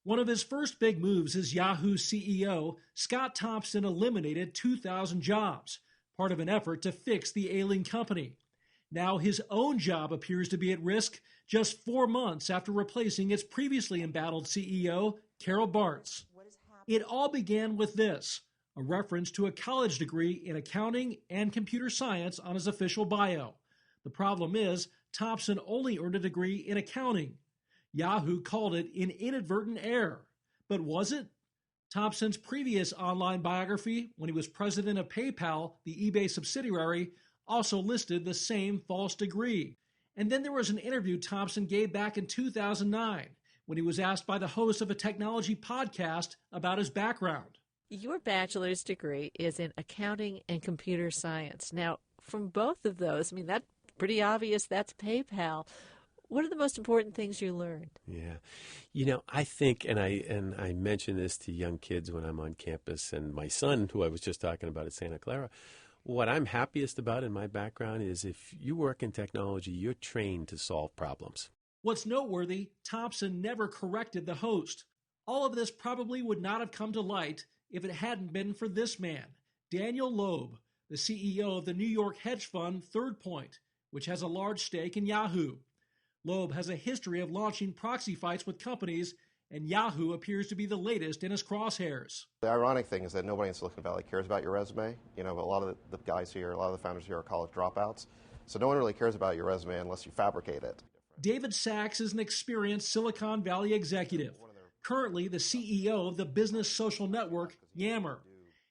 One of his first big moves as Yahoo CEO, Scott Thompson eliminated 2,000 jobs, part of an effort to fix the ailing company. Now his own job appears to be at risk just 4 months after replacing its previously embattled CEO, Carol Bartz. It all began with this, a reference to a college degree in accounting and computer science on his official bio. The problem is, Thompson only earned a degree in accounting. Yahoo called it an inadvertent error. But was it? Thompson's previous online biography, when he was president of PayPal, the eBay subsidiary, also listed the same false degree. And then there was an interview Thompson gave back in 2009 when he was asked by the host of a technology podcast about his background. Your bachelor's degree is in accounting and computer science. Now, from both of those, I mean, that's pretty obvious that's PayPal. What are the most important things you learned? Yeah. You know, I think, and I mention this to young kids when I'm on campus, and my son, who I was just talking about at Santa Clara, what I'm happiest about in my background is if you work in technology, you're trained to solve problems. What's noteworthy, Thompson never corrected the host. All of this probably would not have come to light if it hadn't been for this man, Daniel Loeb, the CEO of the New York hedge fund Third Point, which has a large stake in Yahoo. Loeb has a history of launching proxy fights with companies, and Yahoo appears to be the latest in his crosshairs. The ironic thing is that nobody in Silicon Valley cares about your resume. You know, a lot of the guys here, a lot of the founders here are college dropouts. So no one really cares about your resume unless you fabricate it. David Sachs is an experienced Silicon Valley executive, currently the CEO of the business social network Yammer.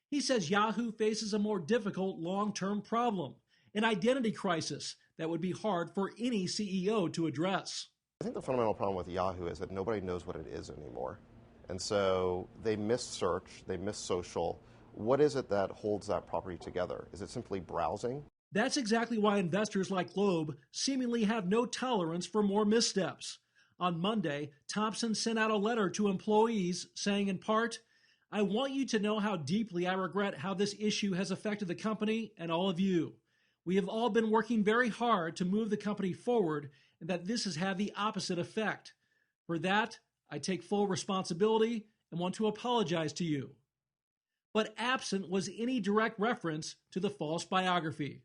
He says Yahoo faces a more difficult long-term problem, an identity crisis that would be hard for any CEO to address. I think the fundamental problem with Yahoo is that nobody knows what it is anymore. And so they miss search, they miss social. What is it that holds that property together? Is it simply browsing? That's exactly why investors like Loeb seemingly have no tolerance for more missteps. On Monday, Thompson sent out a letter to employees saying in part, "I want you to know how deeply I regret how this issue has affected the company and all of you. We have all been working very hard to move the company forward and that this has had the opposite effect. For that, I take full responsibility and want to apologize to you." But absent was any direct reference to the false biography.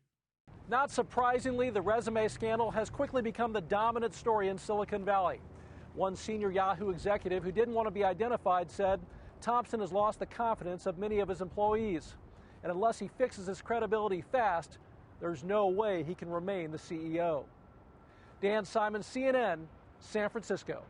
Not surprisingly, the resume scandal has quickly become the dominant story in Silicon Valley. One senior Yahoo executive who didn't want to be identified said Thompson has lost the confidence of many of his employees, and unless he fixes his credibility fast, there's no way he can remain the CEO. Dan Simon, CNN, San Francisco.